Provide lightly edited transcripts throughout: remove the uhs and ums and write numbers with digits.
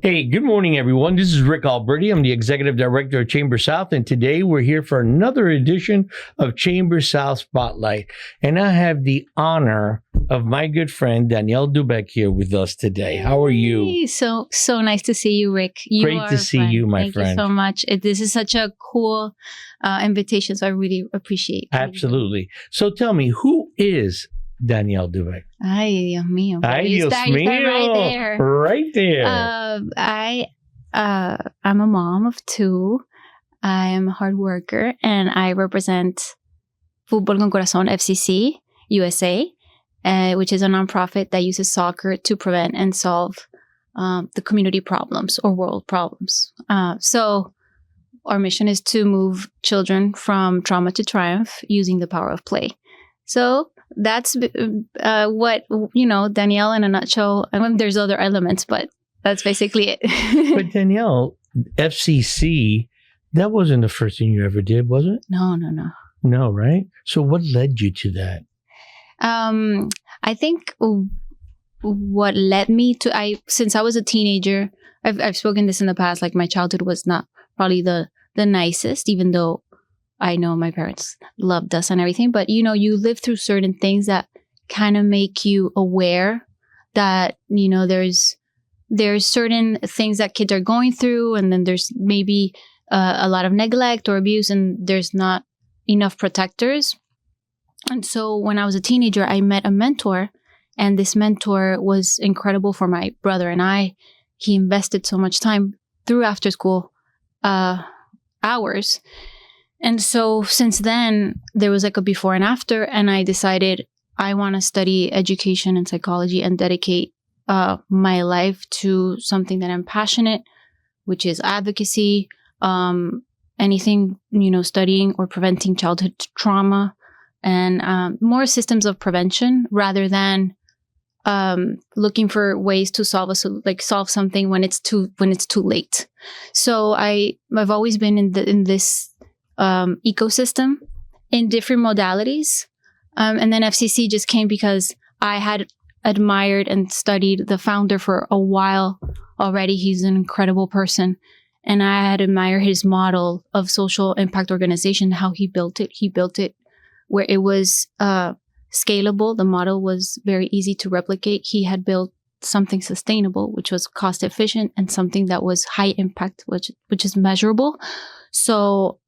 Hey, good morning, everyone. This is Rick Alberty. I'm the Executive Director of ChamberSouth, and today we're here for another edition of ChamberSouth Spotlight. And I have the honor of my good friend Danielle Dubuc here with us today. How are you? Hey, so nice to see you, Rick. Great to see you, my friend. Thank you so much. This is such a cool invitation, so I really appreciate it. Absolutely. So tell me, who is Danielle Dubuc? Ay, Dios mío. Ay, Dios mío. Right there. Right there. I'm a mom of two. I am a hard worker, and I represent Fútbol con Corazón, FCC USA, which is a nonprofit that uses soccer to prevent and solve the community problems or world problems. So our mission is to move children from trauma to triumph using the power of play. So that's what, Danielle in a nutshell. I mean, there's other elements, but that's basically it. But Danielle, FCC, that wasn't the first thing you ever did, was it? No. No, right? So what led you to that? I think what led me to, since I was a teenager, I've spoken this in the past, like my childhood was not probably the nicest, even though I know my parents loved us and everything, but you live through certain things that kind of make you aware that, there's certain things that kids are going through, and then there's maybe a lot of neglect or abuse, and there's not enough protectors. And so when I was a teenager, I met a mentor, and this mentor was incredible for my brother and I. He invested so much time through after school hours. And so since then, there was like a before and after, and I decided I want to study education and psychology and dedicate my life to something that I'm passionate, which is advocacy, anything, studying or preventing childhood trauma, and more systems of prevention rather than looking for ways to solve something when it's too late. So I've always been in this ecosystem in different modalities. And then FCC just came because I had admired and studied the founder for a while already. He's an incredible person. And I had admired his model of social impact organization, how he built it. He built it where it was scalable. The model was very easy to replicate. He had built something sustainable, which was cost efficient, and something that was high impact, which is measurable. So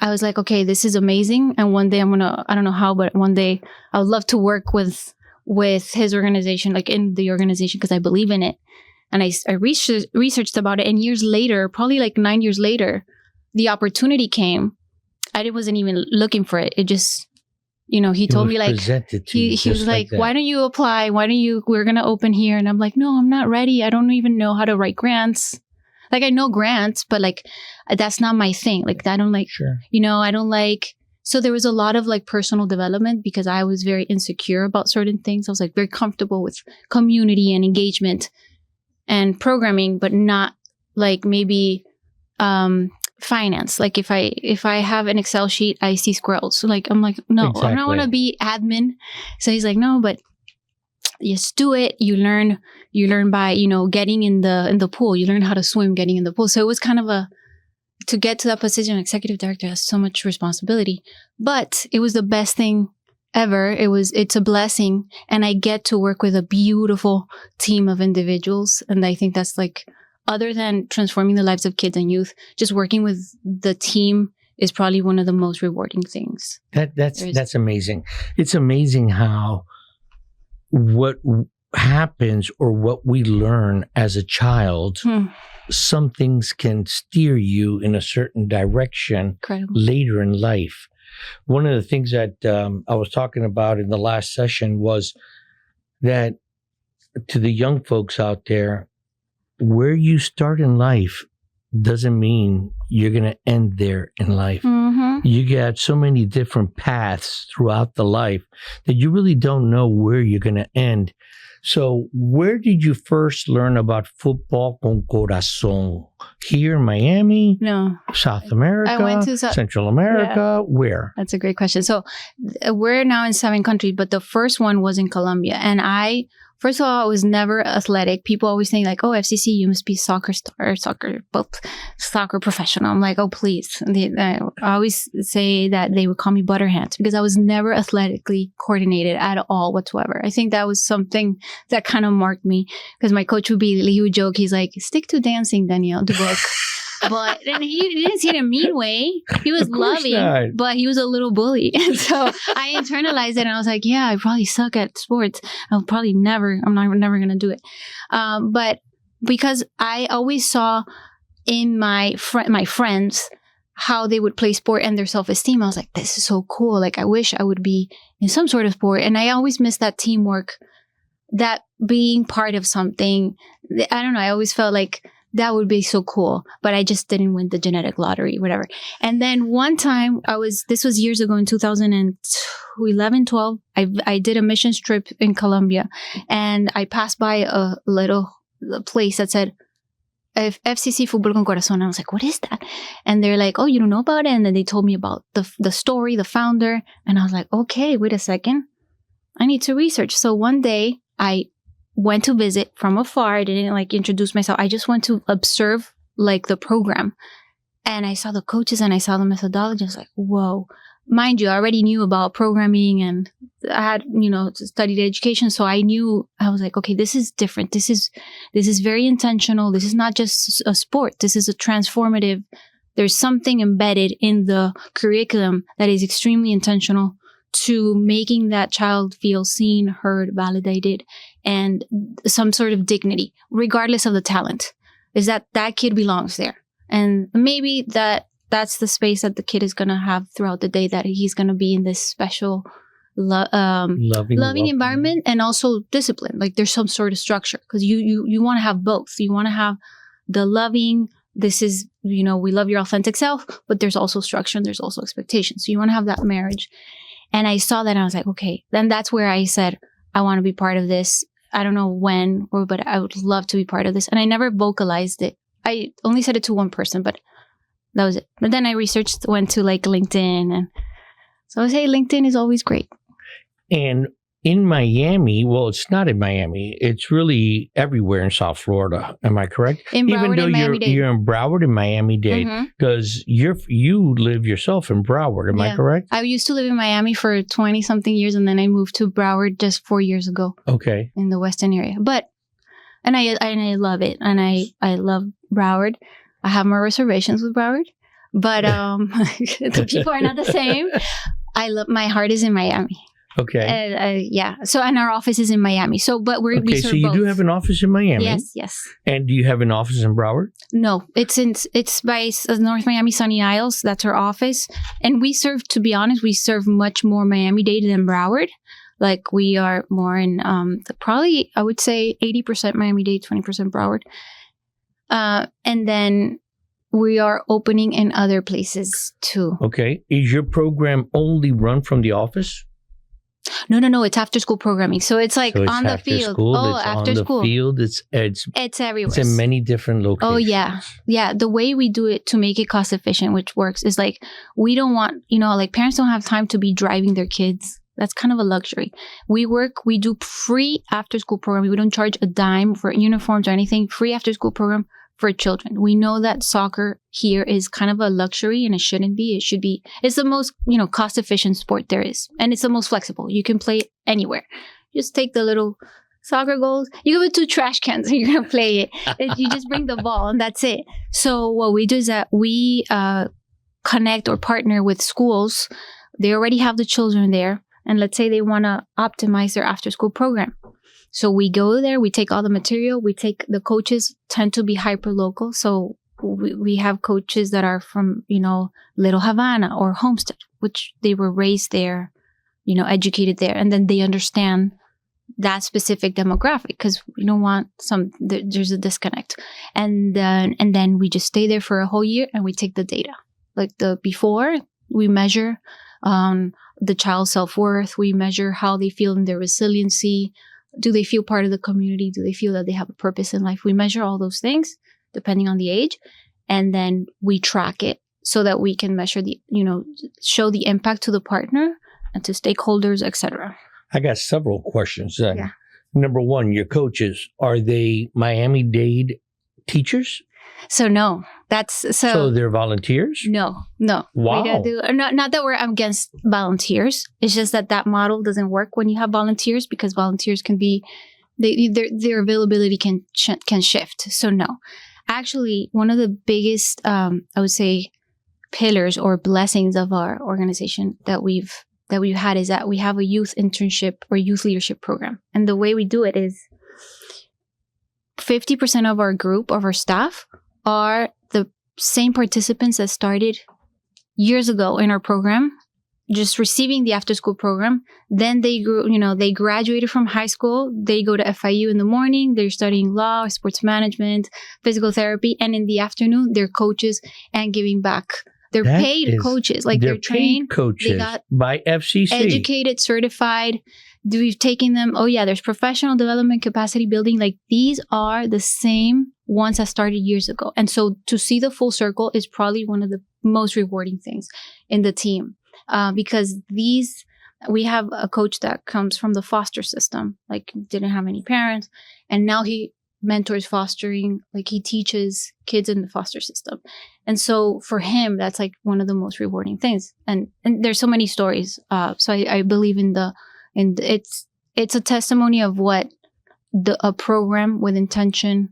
I was like, okay, this is amazing. And one day I don't know how, but one day I would love to work with his organization, like in the organization, because I believe in it. And I researched about it. And years later, probably like 9 years later, the opportunity came. I wasn't even looking for it. It just, he told me like, he was like, why don't you apply? We're going to open here. And I'm like, no, I'm not ready. I don't even know how to write grants. Like I know grants, but like, that's not my thing. Like I don't like, sure. I don't like, so there was a lot of like personal development because I was very insecure about certain things. I was like very comfortable with community and engagement and programming, but not like maybe, finance. Like if I have an Excel sheet, I see squirrels. So like, I'm like, no, exactly. I don't want to be admin. So he's like, no, but just do it. You learn by, getting in the pool. You learn how to swim getting in the pool. So it was kind of to get to that position, executive director has so much responsibility, but it was the best thing ever. It's a blessing. And I get to work with a beautiful team of individuals. And I think that's like, other than transforming the lives of kids and youth, just working with the team is probably one of the most rewarding things. That's amazing. It's amazing how what happens or what we learn as a child, some things can steer you in a certain direction. Incredible. Later in life. One of the things that I was talking about in the last session was that to the young folks out there, where you start in life doesn't mean you're going to end there in life. Mm-hmm. You got so many different paths throughout the life that you really don't know where you're going to end. So where did you first learn about Fútbol con Corazón? Here in Miami? No. South America? I went to Central America? Yeah. Where? That's a great question. So we're now in 7 countries, but the first one was in Colombia. And I First of all, I was never athletic. People always think like, oh, FCC, you must be soccer star, soccer professional. I'm like, oh, please. I always say that they would call me Butterhands because I was never athletically coordinated at all whatsoever. I think that was something that kind of marked me because my coach he would joke, he's like, stick to dancing, Danielle Dubuc. But and he didn't see it in a mean way. He was loving, but he was a little bully. And so I internalized it and I was like, yeah, I probably suck at sports. I'm never going to do it. But because I always saw in my friends how they would play sport and their self-esteem, I was like, this is so cool. Like, I wish I would be in some sort of sport. And I always miss that teamwork, that being part of something. I don't know. I always felt like that would be so cool, but I just didn't win the genetic lottery, whatever. And then one time this was years ago in 2011, 12, I did a missions trip in Colombia and I passed by a little place that said, FCC Fútbol con Corazón. I was like, what is that? And they're like, oh, you don't know about it? And then they told me about the story, the founder. And I was like, okay, wait a second. I need to research. So one day I went to visit from afar. I didn't like introduce myself. I just went to observe like the program. And I saw the coaches and I saw the methodology. I was like, whoa. Mind you, I already knew about programming and I had, studied education. So I was like, okay, this is different. This is very intentional. This is not just a sport. This is a transformative. There's something embedded in the curriculum that is extremely intentional to making that child feel seen, heard, validated, and some sort of dignity, regardless of the talent. Is that kid belongs there. And maybe that's the space that the kid is going to have throughout the day, that he's going to be in this special loving environment and also discipline. Like there's some sort of structure because you want to have both. You want to have the loving, this is, we love your authentic self, but there's also structure and there's also expectation. So you want to have that marriage. And I saw that and I was like, okay, then that's where I said, I want to be part of this. I don't know when, but I would love to be part of this. And I never vocalized it. I only said it to one person, but that was it. But then I went to like LinkedIn. And so I was, hey, LinkedIn is always great. And in Miami, well, it's not in Miami. It's really everywhere in South Florida. Am I correct? In Broward, even though Miami-Dade. You're in Broward and Miami-Dade, because you live yourself in Broward. Am I correct? I used to live in Miami for 20 something years, and then I moved to Broward just 4 years ago. Okay. In the Western area, and I love it, and I love Broward. I have more reservations with Broward, but the people are not the same. My heart is in Miami. Okay. So, and our office is in Miami. So, but we serve so you both. do have an office in Miami? Yes. And do you have an office in Broward? No, it's by North Miami Sunny Isles. That's our office. And to be honest, we serve much more Miami-Dade than Broward. Like we are more in, probably, I would say 80% Miami-Dade, 20% Broward. And then we are opening in other places too. Okay. Is your program only run from the office? No. It's after school programming. So it's like on the field. After school. On the field. It's everywhere. It's in many different locations. Oh, yeah. Yeah. The way we do it to make it cost efficient, which works, is like we don't want, like parents don't have time to be driving their kids. That's kind of a luxury. We do free after school programming. We don't charge a dime for uniforms or anything. Free after school program for children. We know that soccer here is kind of a luxury and it shouldn't be. It should be. It's the most, cost efficient sport there is. And it's the most flexible. You can play it anywhere. Just take the little soccer goals. You give it 2 trash cans and you're going to play it. You just bring the ball and that's it. So what we do is that we connect or partner with schools. They already have the children there. And let's say they want to optimize their after school program. So we go there, we take all the material, the coaches tend to be hyper local. So we have coaches that are from, Little Havana or Homestead, which they were raised there, educated there. And then they understand that specific demographic because we don't want there's a disconnect. And then we just stay there for a whole year and we take the data. Like before, we measure the child's self-worth. We measure how they feel in their resiliency. Do they feel part of the community? Do they feel that they have a purpose in life? We measure all those things depending on the age. And then we track it so that we can measure show the impact to the partner and to stakeholders, etc. I got several questions then. Yeah. number one, your coaches, are they Miami-Dade teachers? So no, So they're volunteers? No. Wow. We don't do, not that I'm against volunteers. It's just that model doesn't work when you have volunteers, because volunteers can be, their availability can shift. So no. Actually, one of the biggest, I would say, pillars or blessings of our organization that we've had is that we have a youth internship or youth leadership program. And the way we do it is 50% of our group, of our staff, are the same participants that started years ago in our program, just receiving the after school program. Then they they graduated from high school. They go to FIU in the morning. They're studying law, sports management, physical therapy. And in the afternoon, they're coaches and giving back. They're paid coaches. Like they're trained. Paid coaches they got by FCC. Educated, certified. We've taken them. Oh yeah, there's professional development, capacity building. Like these are the same ones that started years ago. And so to see the full circle is probably one of the most rewarding things in the team. Because we have a coach that comes from the foster system, like didn't have any parents. And now he mentors fostering, like he teaches kids in the foster system. And so for him, that's like one of the most rewarding things. And there's so many stories. So I believe it's a testimony of what a program with intention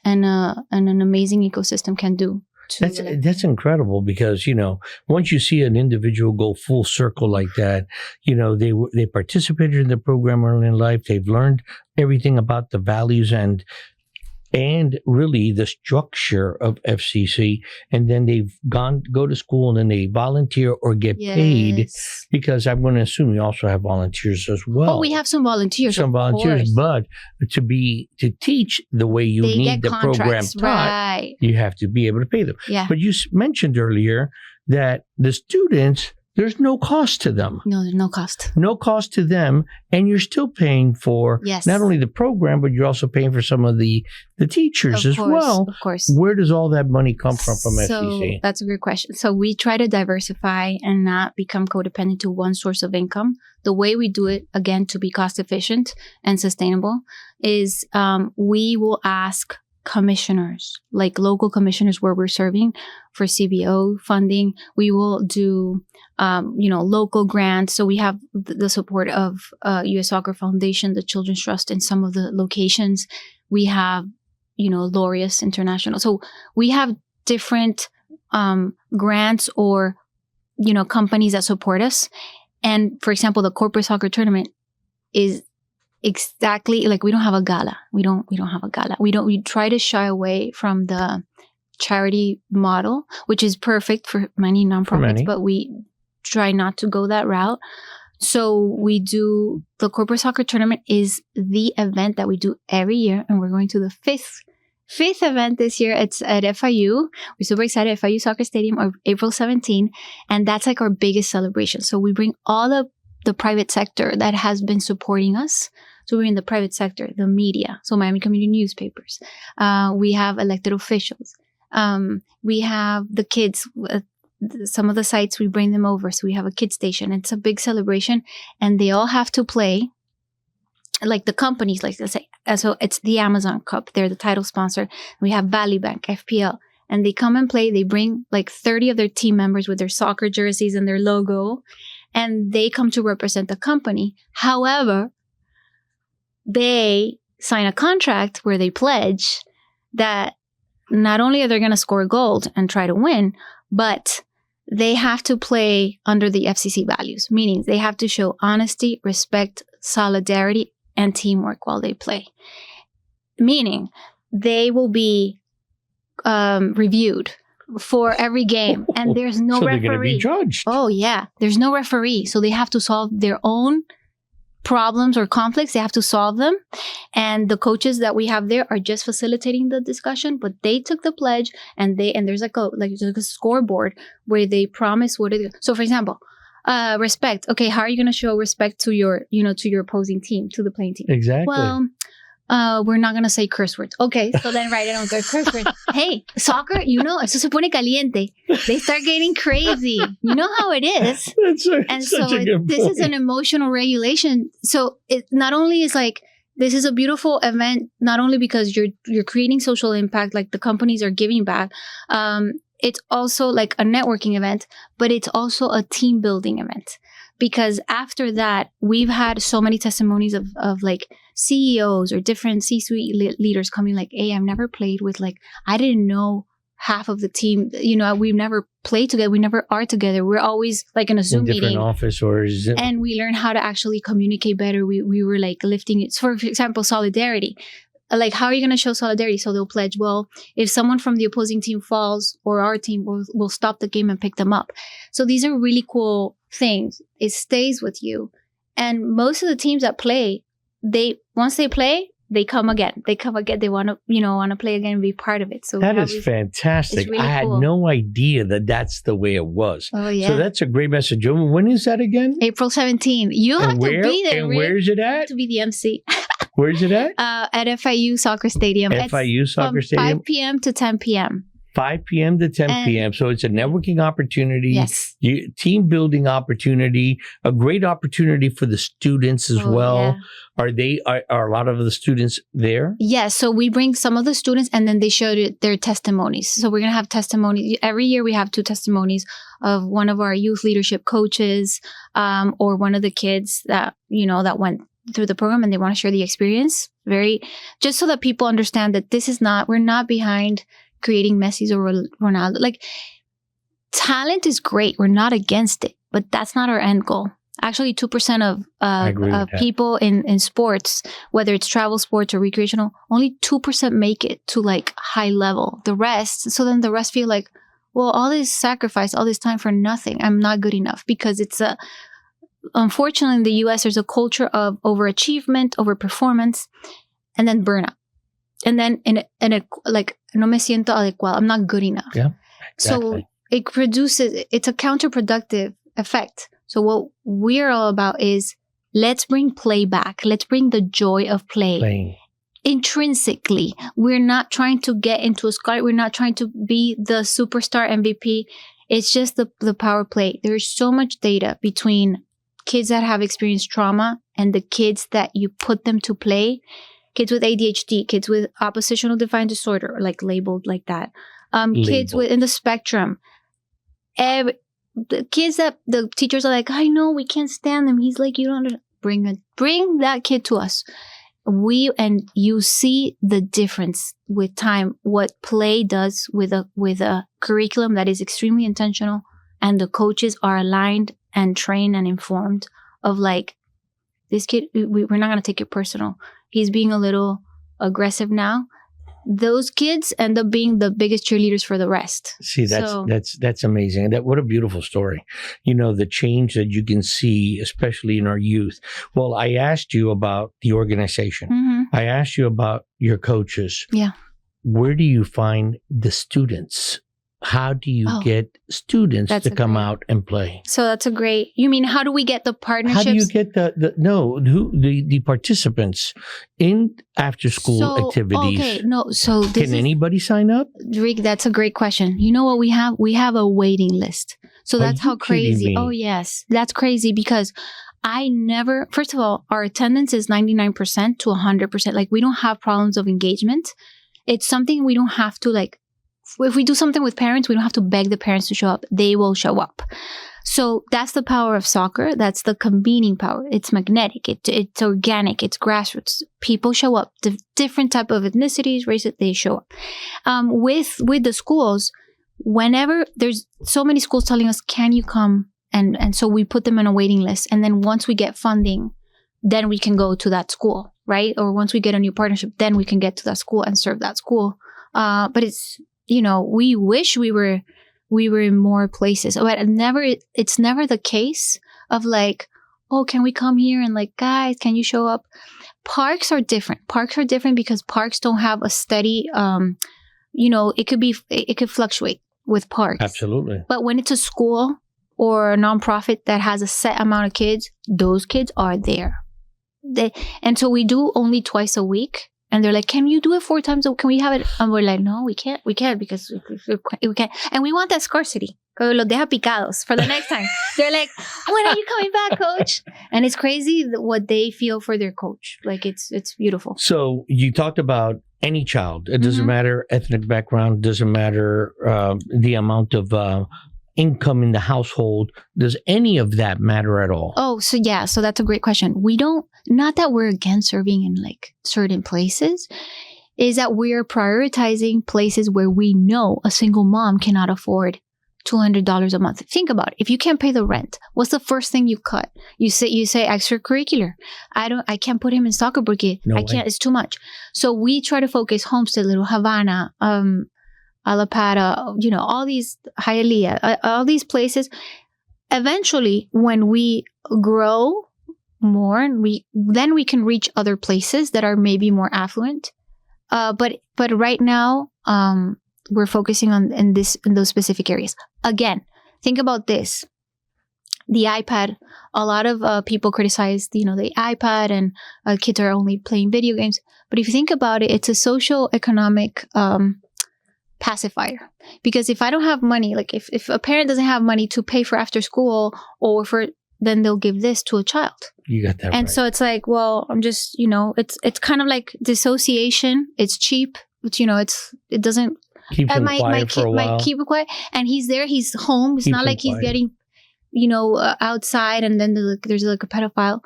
and an amazing ecosystem can do. That's incredible, because once you see an individual go full circle like that, they participated in the program early in life. They've learned everything about the values and really the structure of FCC, and then they've go to school and then they volunteer or get paid, because I'm going to assume you also have volunteers as well. Oh, we have some volunteers. But to teach the way you need the program taught, right, you have to be able to pay them. Yeah. But you mentioned earlier that the students, there's no cost to them. No, there's no cost. No cost to them. And you're still paying for not only the program, but you're also paying for some of the teachers as well. Of course. Where does all that money come from FCC? So that's a great question. So we try to diversify and not become codependent to one source of income. The way we do it, again, to be cost efficient and sustainable, is we will ask commissioners, like local commissioners where we're serving, for CBO funding. We will do, local grants. So we have the support of U.S. Soccer Foundation, the Children's Trust in some of the locations. We have, Laureus International. So we have different grants or, companies that support us. And for example, the corporate soccer tournament is exactly like, we don't have a gala. We don't have a gala. We try to shy away from the charity model, which is perfect for many nonprofits, but we try not to go that route. So we do, the corporate soccer tournament is the event that we do every year, and we're going to the fifth event this year. It's at FIU. We're super excited. FIU Soccer Stadium on April 17, and that's like our biggest celebration. So we bring all the private sector that has been supporting us. So we're in the private sector, the media, so Miami Community Newspapers. We have elected officials. We have the kids. Some of the sites, we bring them over. So we have a kid station. It's a big celebration, and they all have to play. Like the companies, like let's say, so it's the Amazon Cup. They're the title sponsor. We have Valley Bank, FPL, and they come and play. They bring like 30 of their team members with their soccer jerseys and their logo, and they come to represent the company. However, they sign a contract where they pledge that not only are they going to score gold and try to win, but they have to play under the FCC values, meaning they have to show honesty, respect, solidarity, and teamwork while they play. Meaning they will be reviewed for every game, and there's no referee. They're going to be judged. Oh, yeah. There's no referee. So they have to solve their own problems or conflicts. They have to solve them. And the coaches that we have there are just facilitating the discussion, but they took the pledge, and there's like a scoreboard where they promise what it is. So for example, respect. Okay, how are you going to show respect to your opposing team, to the playing team? Exactly. Well, we're not going to say curse words. Okay, so then write it on curse words. Hey, soccer, eso se pone caliente. They start getting crazy. You know how it is. This is an emotional regulation. So it not only is like, this is a beautiful event, not only because you're creating social impact, like the companies are giving back. It's also like a networking event, but it's also a team building event. Because after that, we've had so many testimonies of like CEOs or different C-suite leaders coming like, hey, I've never played with, like, I didn't know half of the team, we've never played together. We never are together. We're always like in a Zoom different meeting. Office or Zoom. And we learned how to actually communicate better. We were like lifting it. For example, solidarity. Like, how are you going to show solidarity? So they'll pledge, well, if someone from the opposing team falls, or our team will stop the game and pick them up. So these are really cool things. It stays with you. And most of the teams that play, once they play, they come again. They want to play again and be part of it. So that is fantastic. Really I had cool. no idea that that's the way it was. Oh, yeah. So that's a great message. When is that again? April 17th. You have to be there. And where's it at? To be the MC. Where's it at? At FIU Soccer Stadium. FIU Soccer Stadium. 5 p.m. to 10 p.m. 5 p.m. to 10 p.m. So it's a networking opportunity, yes, team building opportunity, a great opportunity for the students as well. Yeah. Are a lot of the students there? Yes. So we bring some of the students and then they show their testimonies. So we're going to have testimonies. Every year we have 2 testimonies of one of our youth leadership coaches or one of the kids that went through the program and they want to share the experience. Just so that people understand that we're not behind creating Messi's or Ronaldo. Like, talent is great. We're not against it, but that's not our end goal. Actually, 2% of people in sports, whether it's travel sports or recreational, only 2% make it to like high level. The rest feel like, well, all this sacrifice, all this time for nothing. I'm not good enough, because unfortunately in the US, there's a culture of overachievement, overperformance, and then burnout. And then like, no me siento adecuado. I'm not good enough. Yeah, exactly. So it's a counterproductive effect. So what we're all about is, let's bring play back. Let's bring the joy of playing. Intrinsically. We're not trying to get into a scar. We're not trying to be the superstar MVP. It's just the power play. There's so much data between kids that have experienced trauma and the kids that you put them to play. Kids with ADHD, kids with oppositional defiant disorder, like labeled like that. Kids in the spectrum. The kids that the teachers are like, I know, we can't stand them. He's like, you don't bring that kid to us. And you see the difference with time, what play does with a curriculum that is extremely intentional, and the coaches are aligned and trained and informed of like, this kid, we're not going to take it personal. He's being a little aggressive now. Those kids end up being the biggest cheerleaders for the rest. See, that's amazing. What a beautiful story. The change that you can see, especially in our youth. Well, I asked you about the organization. Mm-hmm. I asked you about your coaches. Yeah. Where do you find the students? How do you get students to come out and play? So that's a great. You mean, how do we get the partnerships? How do you get the participants in after school activities? Okay, no. So can anybody sign up? Rick, that's a great question. You know what we have? We have a waiting list. So that's how crazy. Oh yes, that's crazy, because first of all, our attendance is 99% to 100%. Like, we don't have problems of engagement. It's something we don't have to like. If we do something with parents, we don't have to beg the parents to show up. They will show up. So that's the power of soccer. That's the convening power. It's magnetic. It's organic. It's grassroots. People show up. The different type of ethnicities, races, they show up. With the schools, whenever there's so many schools telling us, can you come? And so we put them on a waiting list. And then once we get funding, then we can go to that school, right? Or once we get a new partnership, then we can get to that school and serve that school. But it's, we wish we were in more places. But it's never the case of like, oh, can we come here? And like, guys, can you show up? Parks are different. Parks are different because parks don't have a steady, it could fluctuate with parks. Absolutely. But when it's a school or a nonprofit that has a set amount of kids, those kids are there. And so we do only twice a week. And they're like, can you do it 4 times? Can we have it? And we're like, no, we can't because we can't. And we want that scarcity. Los deja picados for the next time. They're like, when are you coming back, coach? And it's crazy what they feel for their coach. Like it's beautiful. So you talked about any child. It doesn't matter ethnic background. Doesn't matter the amount of income in the household. Does any of that matter at all? Oh, so yeah. So that's a great question. We don't, not that we're against serving in like certain places, is that we're prioritizing places where we know a single mom cannot afford $200 a month. Think about it. If you can't pay the rent, what's the first thing you cut? You say extracurricular. I can't put him in soccer porque I can't. It's too much. So we try to focus Homestead, Little Havana, Alapata, all these Hialeah, all these places. Eventually, when we grow more, then we can reach other places that are maybe more affluent. But right now, we're focusing on in those specific areas. Again, think about this. The iPad, a lot of people criticize, the iPad and kids are only playing video games. But if you think about it, it's a social economic pacifier. Because if I don't have money, like if a parent doesn't have money to pay for after school then they'll give this to a child. You got that and right. So it's like, well, I'm just, it's kind of like dissociation. It's cheap. It doesn't keep him quiet for a while. Might keep it quiet. And he's there. He's home. It's not like he's getting, outside and then there's like a pedophile.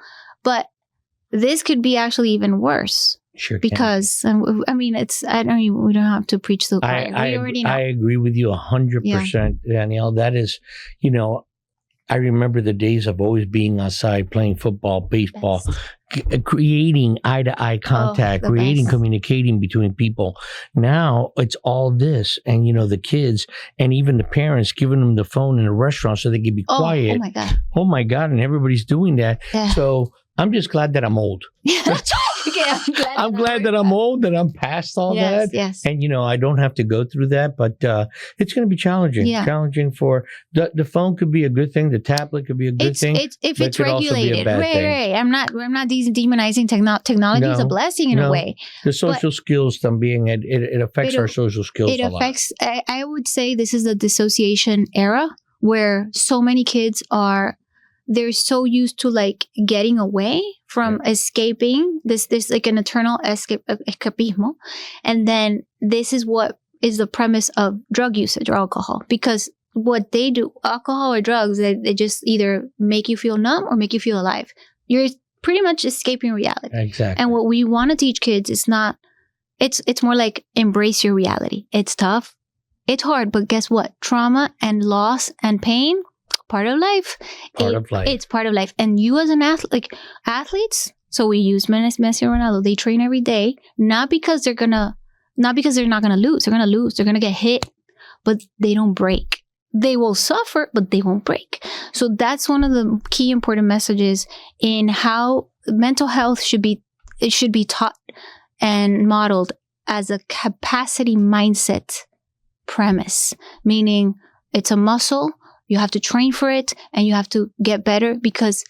But this could be actually even worse. Sure. Because we don't have to preach to the choir. We already know. I agree with you 100%, Danielle. That is, I remember the days of always being outside playing football, baseball, creating eye-to-eye contact, communicating between people. Now it's all this, and the kids and even the parents giving them the phone in a restaurant so they can be quiet. Oh my God! Oh my God! And everybody's doing that. Yeah. So I'm just glad that I'm old. I'm glad that I'm old, that I'm past all that. Yes. And, I don't have to go through that, but it's going to be challenging. Yeah. Challenging for the phone could be a good thing. The tablet could be a good thing. If it's regulated. Right. We're not demonizing technology. It's a blessing in a way. The social skills, it affects our social skills a lot. I would say this is the dissociation era where so many kids they're so used to like getting away from escaping. There's like an eternal escapismo. And then this is what is the premise of drug usage or alcohol. Because what they do, alcohol or drugs, they just either make you feel numb or make you feel alive. You're pretty much escaping reality. Exactly. And what we want to teach kids is not, it's more like embrace your reality. It's tough. It's hard, but guess what? Trauma and loss and pain, part of life. It's part of life. And you as an athlete, athletes, so we use Messi and Ronaldo, they train every day, not because they're not gonna lose. They're gonna lose. They're gonna get hit, but they don't break. They will suffer, but they won't break. So that's one of the key important messages in how mental health should be taught and modeled as a capacity mindset premise, meaning it's a muscle. You have to train for it and you have to get better because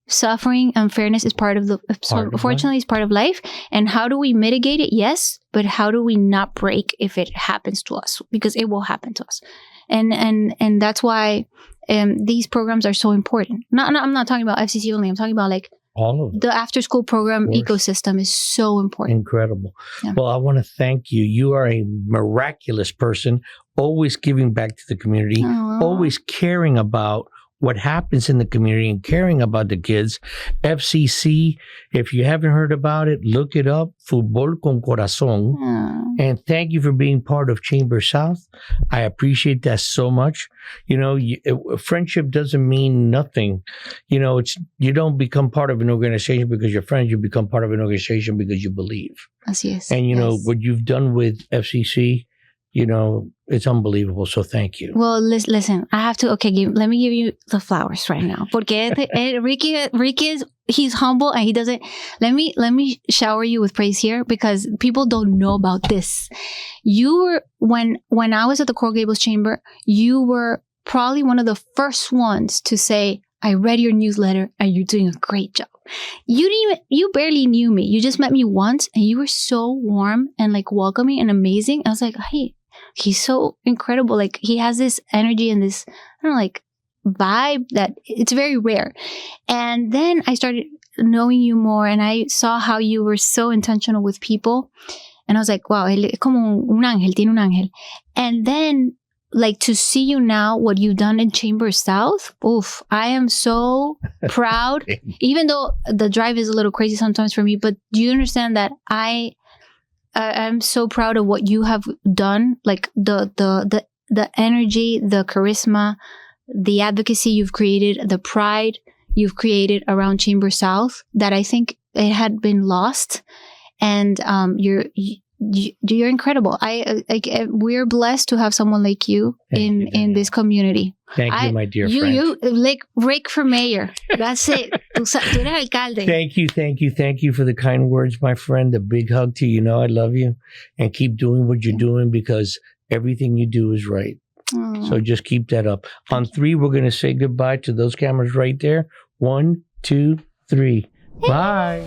suffering, unfairness is part of life. And how do we mitigate it? Yes. But how do we not break if it happens to us? Because it will happen to us. And that's why these programs are so important. I'm not talking about FCC only. I'm talking about like all of them. The after school program ecosystem is so important. Incredible. Yeah. Well, I want to thank you. You are a miraculous person, always giving back to the community, always caring about what happens in the community and caring about the kids. FCC, if you haven't heard about it, look it up. Fútbol con Corazón. And thank you for being part of ChamberSouth. I appreciate that so much. Friendship doesn't mean nothing. You don't become part of an organization because you're friends. You become part of an organization because you believe. Así es. And what you've done with FCC, it's unbelievable. So thank you. Well, listen, I have to, let me give you the flowers right now. Porque Ricky he's humble and he doesn't, let me shower you with praise here because people don't know about this. You were, when I was at the Coral Gables Chamber, you were probably one of the first ones to say, I read your newsletter and you're doing a great job. you barely knew me. You just met me once and you were so warm and like welcoming and amazing. I was like, hey, he's so incredible. Like he has this energy and this, I don't know, like vibe that it's very rare. And then I started knowing you more and I saw how you were so intentional with people. And I was like, wow, él es como un ángel, tiene un ángel. And then like to see you now, what you've done in ChamberSouth, oof, I am so proud, even though the drive is a little crazy sometimes for me, but do you understand that I'm so proud of what you have done, like the energy, the charisma, the advocacy you've created, the pride you've created around ChamberSouth that I think it had been lost. And you're incredible. We're blessed to have someone like you in this community. Thank you, my dear friend. You like Rick for mayor. That's it. Tú eres alcalde. Thank you for the kind words, my friend. A big hug to you. You know I love you, and keep doing what you're doing because everything you do is right. Oh. So just keep that up. On 3, we're going to say goodbye to those cameras right there. 1, 2, 3. Bye.